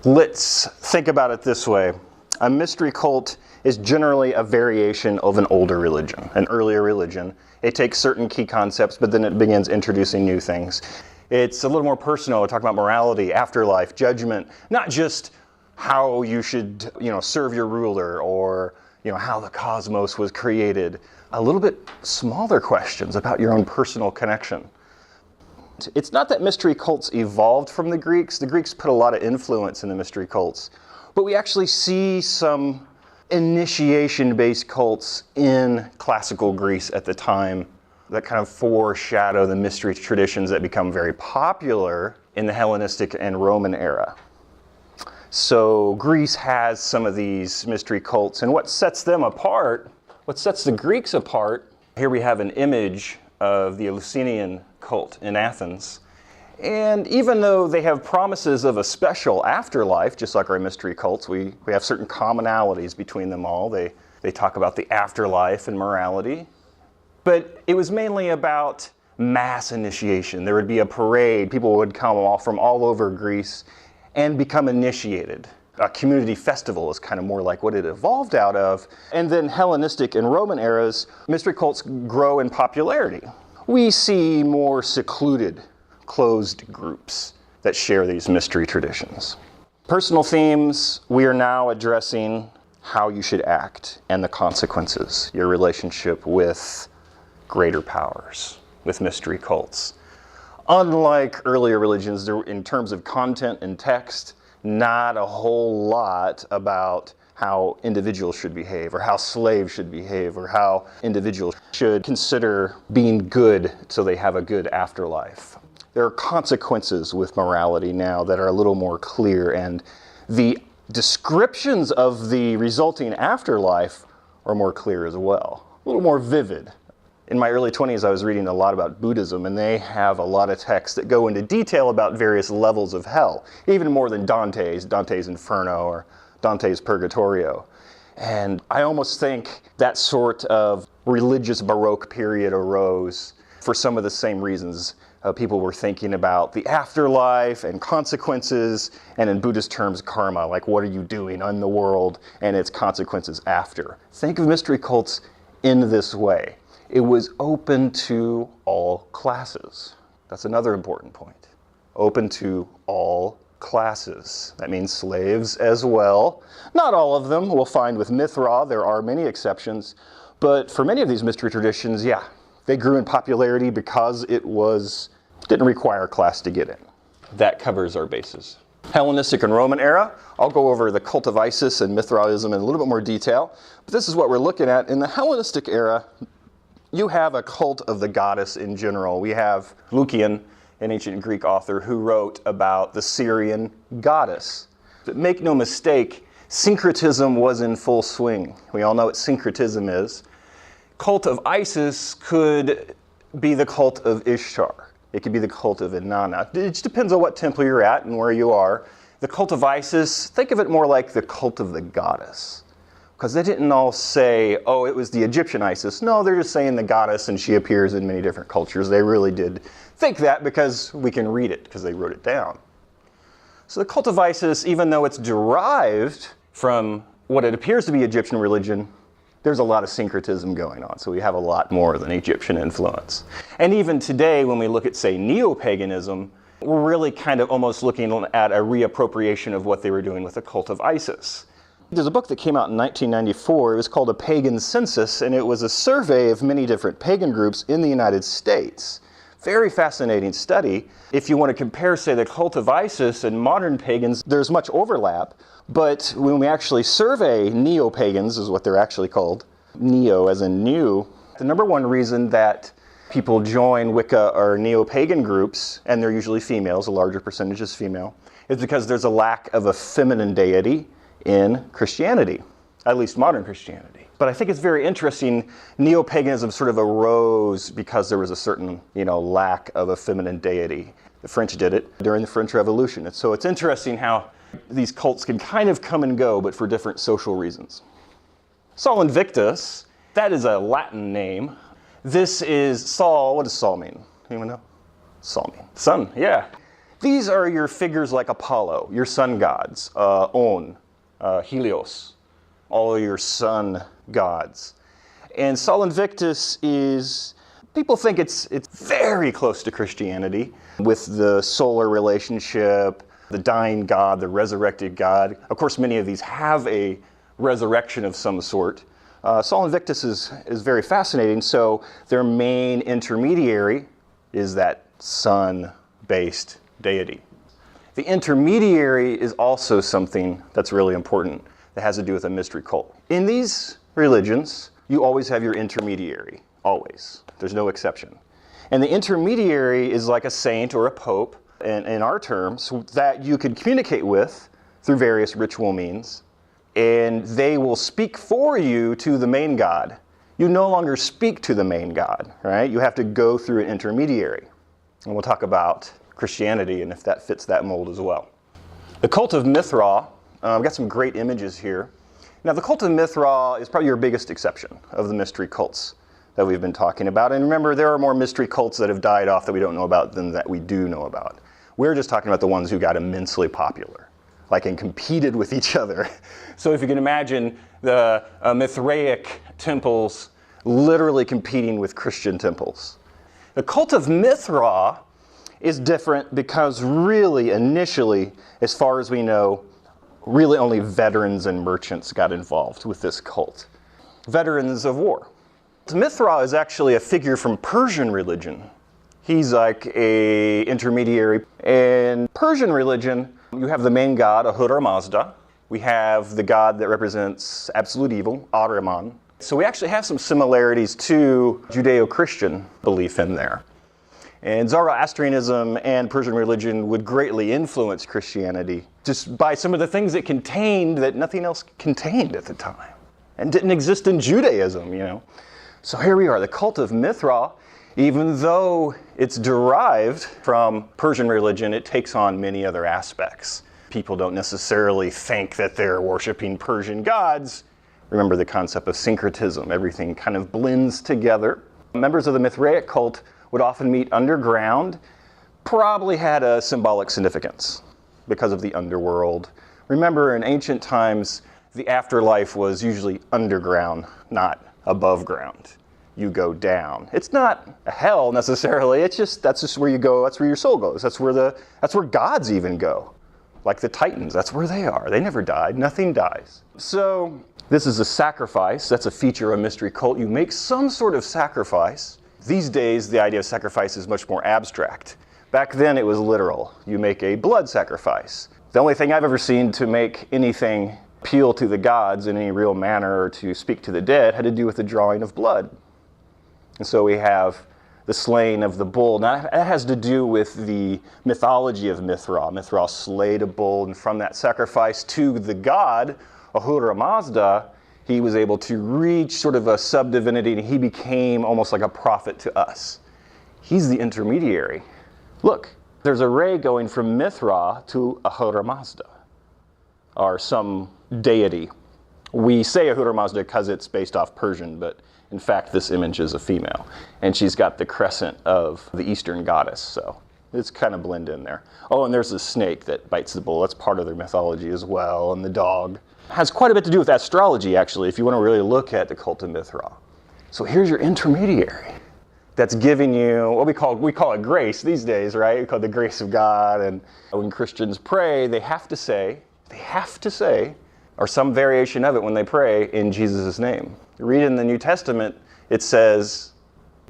Let's think about it this way. A mystery cult is generally a variation of an older religion, an earlier religion. It takes certain key concepts, but then it begins introducing new things. It's a little more personal. We're talking about morality, afterlife, judgment, not just how you should, serve your ruler or, how the cosmos was created. A little bit smaller questions about your own personal connection. It's not that mystery cults evolved from the Greeks. The Greeks put a lot of influence in the mystery cults, but we actually see some initiation-based cults in classical Greece at the time that kind of foreshadow the mystery traditions that become very popular in the Hellenistic and Roman era. So Greece has some of these mystery cults, and what sets them apart, what sets the Greeks apart, here we have an image of the Eleusinian cult in Athens. And even though they have promises of a special afterlife, just like our mystery cults, we have certain commonalities between them all. They talk about the afterlife and morality. But it was mainly about mass initiation. There would be a parade. People would come from all over Greece and become initiated. A community festival is kind of more like what it evolved out of. And then Hellenistic and Roman eras, mystery cults grow in popularity. We see more secluded, closed groups that share these mystery traditions. Personal themes, we are now addressing how you should act and the consequences, your relationship with greater powers, with mystery cults. Unlike earlier religions, in terms of content and text, not a whole lot about how individuals should behave, or how slaves should behave, or how individuals should consider being good so they have a good afterlife. There are consequences with morality now that are a little more clear, and the descriptions of the resulting afterlife are more clear as well, a little more vivid. In my early 20s, I was reading a lot about Buddhism, and they have a lot of texts that go into detail about various levels of hell, even more than Dante's Inferno or Dante's Purgatorio. And I almost think that sort of religious Baroque period arose for some of the same reasons. People were thinking about the afterlife and consequences, and in Buddhist terms, karma, like what are you doing in the world and its consequences after. Think of mystery cults in this way. It was open to all classes. That's another important point. Open to all classes. That means slaves as well. Not all of them. We'll find with Mithra there are many exceptions, but for many of these mystery traditions, they grew in popularity because it didn't require a class to get in. That covers our bases. Hellenistic and Roman era, I'll go over the cult of Isis and Mithraism in a little bit more detail, but this is what we're looking at. In the Hellenistic era, you have a cult of the goddess in general. We have Lucian, an ancient Greek author, who wrote about the Syrian goddess. But make no mistake, syncretism was in full swing. We all know what syncretism is. Cult of Isis could be the cult of Ishtar. It could be the cult of Inanna. It just depends on what temple you're at and where you are. The cult of Isis, think of it more like the cult of the goddess. Because they didn't all say, oh, it was the Egyptian Isis. No, they're just saying the goddess, and she appears in many different cultures. They really did think that because we can read it, because they wrote it down. So the cult of Isis, even though it's derived from what it appears to be Egyptian religion, there's a lot of syncretism going on. So we have a lot more than Egyptian influence. And even today, when we look at, say, neo-paganism, we're really kind of almost looking at a reappropriation of what they were doing with the cult of Isis. There's a book that came out in 1994. It was called A Pagan Census, and it was a survey of many different pagan groups in the United States. Very fascinating study. If you want to compare, say, the cult of Isis and modern pagans, there's much overlap. But when we actually survey neo-pagans, is what they're actually called, neo as in new, the number one reason that people join Wicca or neo-pagan groups, and they're usually females, a larger percentage is female, is because there's a lack of a feminine deity in Christianity, at least modern Christianity. But I think it's very interesting, neo-paganism sort of arose because there was a certain, lack of a feminine deity. The French did it during the French Revolution. And so it's interesting how these cults can kind of come and go, but for different social reasons. Saul Invictus, that is a Latin name. This is Saul. What does Saul mean? Anyone know? Saul means sun, yeah. These are your figures like Apollo, your sun gods, On, Helios, all your sun gods. And Sol Invictus is, people think it's very close to Christianity with the solar relationship, the dying god, the resurrected god. Of course, many of these have a resurrection of some sort. Sol Invictus is very fascinating. So their main intermediary is that sun-based deity. The intermediary is also something that's really important that has to do with a mystery cult. In these religions, you always have your intermediary, always. There's no exception. And the intermediary is like a saint or a pope, in our terms, that you could communicate with through various ritual means, and they will speak for you to the main god. You no longer speak to the main god, right? You have to go through an intermediary. And we'll talk about Christianity and if that fits that mold as well. The cult of Mithra, I've got some great images here. Now, the cult of Mithra is probably your biggest exception of the mystery cults that we've been talking about. And remember, there are more mystery cults that have died off that we don't know about than that we do know about. We're just talking about the ones who got immensely popular, like and competed with each other. So if you can imagine the Mithraic temples literally competing with Christian temples. The cult of Mithra is different because really initially, as far as we know, really only veterans and merchants got involved with this cult. Veterans of war. Mithra is actually a figure from Persian religion. He's like a intermediary. In Persian religion, you have the main god, Ahura Mazda. We have the god that represents absolute evil, Ahriman. So we actually have some similarities to Judeo-Christian belief in there. And Zoroastrianism and Persian religion would greatly influence Christianity just by some of the things it contained that nothing else contained at the time and didn't exist in Judaism, you know. So here we are, the cult of Mithra, even though it's derived from Persian religion, it takes on many other aspects. People don't necessarily think that they're worshiping Persian gods. Remember the concept of syncretism. Everything kind of blends together. Members of the Mithraic cult would often meet underground, probably had a symbolic significance because of the underworld. Remember, in ancient times, the afterlife was usually underground, not above ground. You go down. It's not a hell necessarily. It's just that's just where you go. That's where your soul goes. That's where gods even go, like the Titans. That's where they are. They never died. Nothing dies. So this is a sacrifice. That's a feature of a mystery cult. You make some sort of sacrifice. These days, the idea of sacrifice is much more abstract. Back then, it was literal. You make a blood sacrifice. The only thing I've ever seen to make anything appeal to the gods in any real manner or to speak to the dead had to do with the drawing of blood. And so we have the slaying of the bull. Now, that has to do with the mythology of Mithra. Mithra slayed a bull, and from that sacrifice to the god, Ahura Mazda, he was able to reach sort of a sub-divinity, and he became almost like a prophet to us. He's the intermediary. Look, there's a ray going from Mithra to Ahura Mazda, or some deity. We say Ahura Mazda because it's based off Persian, but in fact, this image is a female. And she's got the crescent of the Eastern goddess, so it's kind of blend in there. Oh, and there's the snake that bites the bull. That's part of their mythology as well, and the dog. Has quite a bit to do with astrology, actually, if you want to really look at the cult of Mithra. So here's your intermediary that's giving you what we call it grace these days, right? We call it the grace of God. And when Christians pray, they have to say, or some variation of it when they pray, in Jesus' name. You read in the New Testament, it says,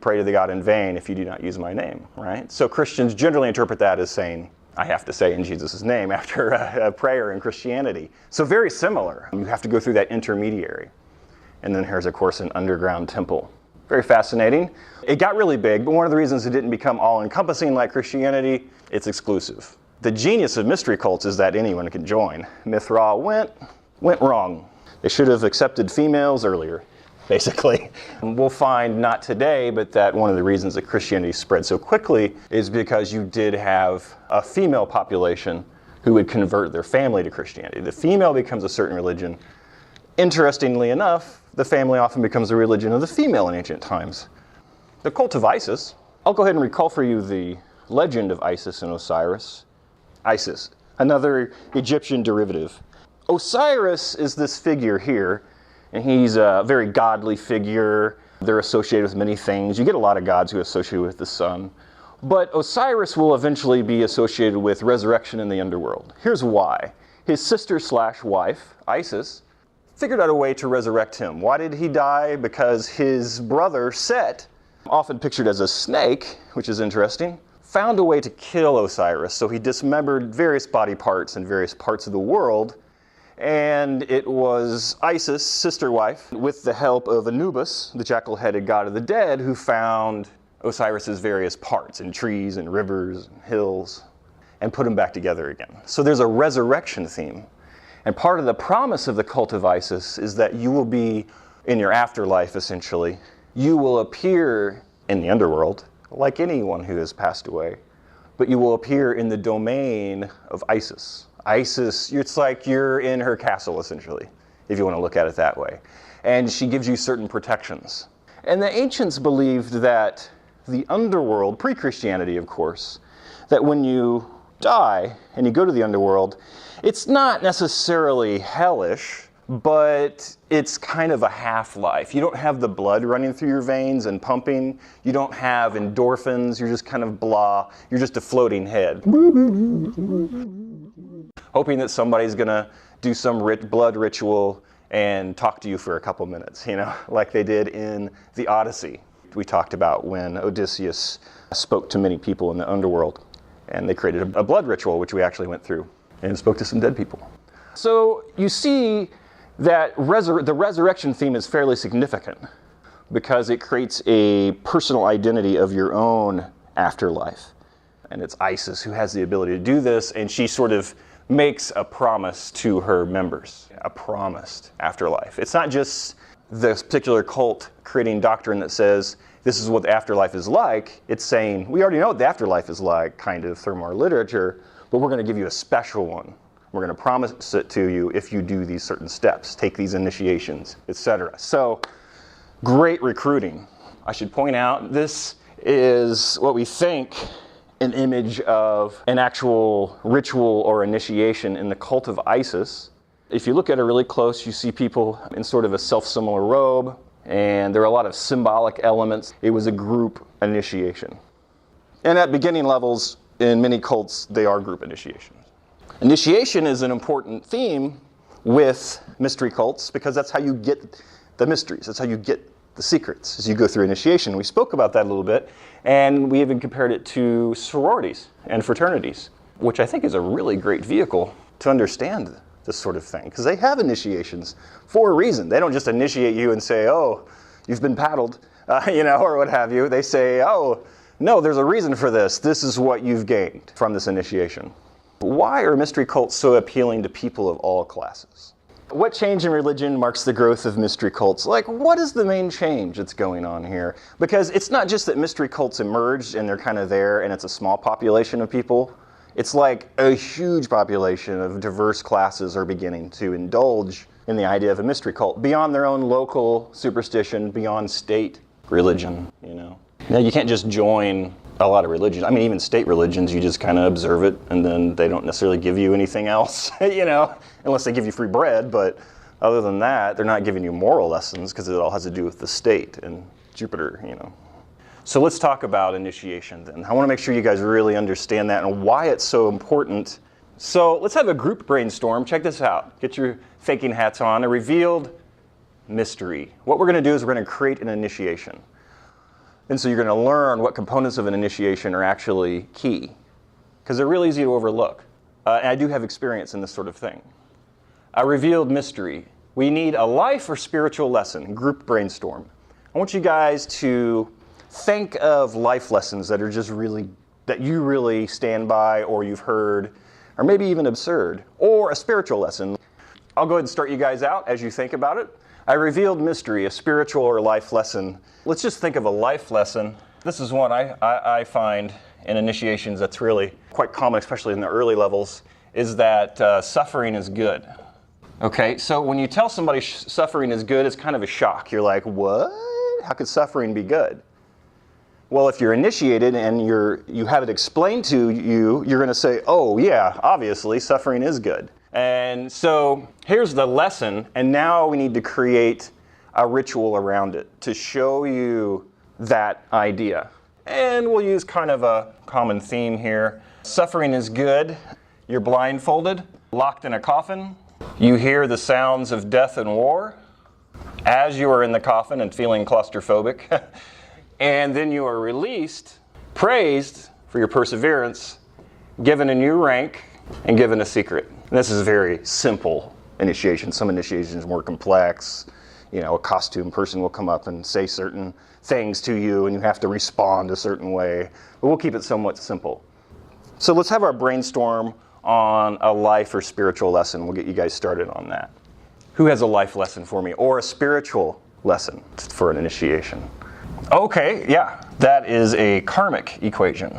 pray to the God in vain if you do not use my name, right? So Christians generally interpret that as saying, I have to say in Jesus' name after a prayer in Christianity. So very similar. You have to go through that intermediary. And then here's, of course, an underground temple. Very fascinating. It got really big, but one of the reasons it didn't become all-encompassing like Christianity, it's exclusive. The genius of mystery cults is that anyone can join. Mithra went wrong. They should have accepted females earlier, basically. We'll find not today, but that one of the reasons that Christianity spread so quickly is because you did have a female population who would convert their family to Christianity. The female becomes a certain religion. Interestingly enough, the family often becomes the religion of the female in ancient times. The cult of Isis. I'll go ahead and recall for you the legend of Isis and Osiris. Isis, another Egyptian derivative. Osiris is this figure here, and he's a very godly figure. They're associated with many things. You get a lot of gods who are associated with the sun. But Osiris will eventually be associated with resurrection in the underworld. Here's why. His sister/wife, Isis, figured out a way to resurrect him. Why did he die? Because his brother, Set, often pictured as a snake, which is interesting, found a way to kill Osiris. So he dismembered various body parts in various parts of the world. And it was Isis, sister wife, with the help of Anubis, the jackal-headed god of the dead, who found Osiris's various parts in trees and rivers and hills and put them back together again. So there's a resurrection theme. And part of the promise of the cult of Isis is that you will be in your afterlife, essentially. You will appear in the underworld, like anyone who has passed away, but you will appear in the domain of Isis. Isis, it's like you're in her castle, essentially, if you want to look at it that way. And she gives you certain protections. And the ancients believed that the underworld, pre-Christianity of course, that when you die and you go to the underworld, it's not necessarily hellish, but it's kind of a half-life. You don't have the blood running through your veins and pumping. You don't have endorphins. You're just kind of blah. You're just a floating head. Hoping that somebody's going to do some blood ritual and talk to you for a couple minutes, you know, like they did in the Odyssey. We talked about when Odysseus spoke to many people in the underworld, and they created a blood ritual, which we actually went through, and spoke to some dead people. So you see that the resurrection theme is fairly significant because it creates a personal identity of your own afterlife. And it's Isis who has the ability to do this, and she sort of makes a promise to her members, a promised afterlife. It's not just this particular cult creating doctrine that says this is what the afterlife is like. It's saying we already know what the afterlife is like, kind of, through our literature, but we're going to give you a special one. We're going to promise it to you if you do these certain steps, take these initiations, etc. So, great recruiting. I should point out, this is what we think an image of an actual ritual or initiation in the cult of Isis. If you look at it really close, you see people in sort of a self-similar robe, and there are a lot of symbolic elements. It was a group initiation. And at beginning levels, in many cults, they are group initiations. Initiation is an important theme with mystery cults because that's how you get the mysteries. That's how you get the secrets, as you go through initiation. We spoke about that a little bit, and we even compared it to sororities and fraternities, which I think is a really great vehicle to understand this sort of thing, because they have initiations for a reason. They don't just initiate you and say, oh, you've been paddled, or what have you. They say, oh, no, there's a reason for this. This is what you've gained from this initiation. Why are mystery cults so appealing to people of all classes? What change in religion marks the growth of mystery cults? Like, what is the main change that's going on here? Because it's not just that mystery cults emerged and they're kind of there and it's a small population of people. It's like a huge population of diverse classes are beginning to indulge in the idea of a mystery cult beyond their own local superstition, beyond state religion, Now, you can't just join a lot of religions. I mean, even state religions, you just kind of observe it, and then they don't necessarily give you anything else, unless they give you free bread. But other than that, they're not giving you moral lessons because it all has to do with the state and Jupiter, So let's talk about initiation then. I want to make sure you guys really understand that and why it's so important. So let's have a group brainstorm. Check this out. Get your thinking hats on. A revealed mystery. What we're going to do is we're going to create an initiation. And so you're going to learn what components of an initiation are actually key, because they're really easy to overlook. And I do have experience in this sort of thing. A revealed mystery. We need a life or spiritual lesson, group brainstorm. I want you guys to think of life lessons that are just that you really stand by, or you've heard, or maybe even absurd, or a spiritual lesson. I'll go ahead and start you guys out as you think about it. A revealed mystery, a spiritual or life lesson. Let's just think of a life lesson. This is one I find in initiations that's really quite common, especially in the early levels, is that suffering is good. Okay, so when you tell somebody suffering is good, it's kind of a shock. You're like, what? How could suffering be good? Well, if you're initiated and you have it explained to you, you're going to say, oh yeah, obviously suffering is good. And so here's the lesson, and now we need to create a ritual around it to show you that idea. And we'll use kind of a common theme here. Suffering is good. You're blindfolded, locked in a coffin. You hear the sounds of death and war as you are in the coffin and feeling claustrophobic. And then you are released, praised for your perseverance, given a new rank, and given a secret. And this is a very simple initiation. Some initiations are more complex. You know, a costume person will come up and say certain things to you, and you have to respond a certain way. But we'll keep it somewhat simple. So let's have our brainstorm on a life or spiritual lesson. We'll get you guys started on that. Who has a life lesson for me, or a spiritual lesson for an initiation? Okay, yeah, that is a karmic equation.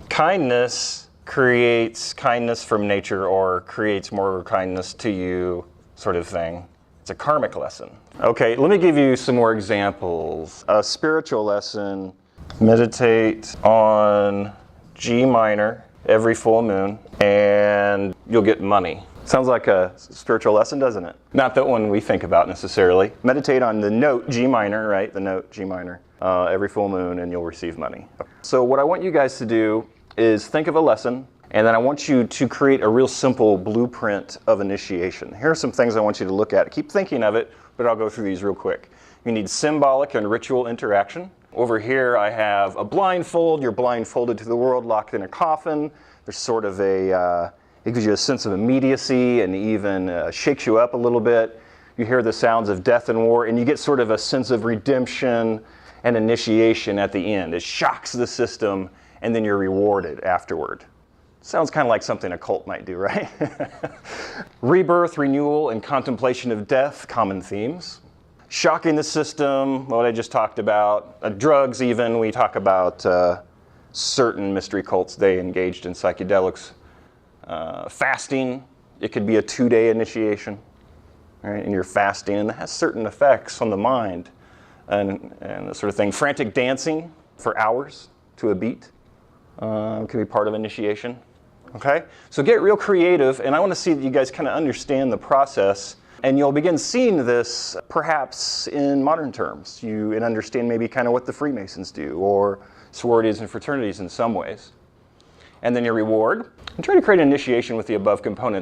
Kindness creates kindness from nature, or creates more kindness to you, sort of thing. It's a karmic lesson. Okay, let me give you some more examples. A spiritual lesson: meditate on G minor every full moon, and you'll get money. Sounds like a spiritual lesson, doesn't it? Not that one we think about necessarily. Meditate on the note G minor, right? The note G minor, every full moon, and you'll receive money. So what I want you guys to do is think of a lesson, and then I want you to create a real simple blueprint of initiation. Here are some things I want you to look at. Keep thinking of it, but I'll go through these real quick. You need symbolic and ritual interaction. Over here I have a blindfold. You're blindfolded to the world, locked in a coffin. There's sort of it gives you a sense of immediacy and even shakes you up a little bit. You hear the sounds of death and war, and you get sort of a sense of redemption and initiation at the end. It shocks the system, and then you're rewarded afterward. Sounds kind of like something a cult might do, right? Rebirth, renewal, and contemplation of death, common themes. Shocking the system, what I just talked about. Drugs even, we talk about certain mystery cults, they engaged in psychedelics. Fasting, it could be a 2-day initiation, right? And you're fasting, and it has certain effects on the mind and that sort of thing. Frantic dancing for hours to a beat can be part of initiation. Okay, so get real creative, and I want to see that you guys kind of understand the process, and you'll begin seeing this perhaps in modern terms. You understand maybe kind of what the Freemasons do, or sororities and fraternities in some ways. And then your reward, and try to create an initiation with the above components.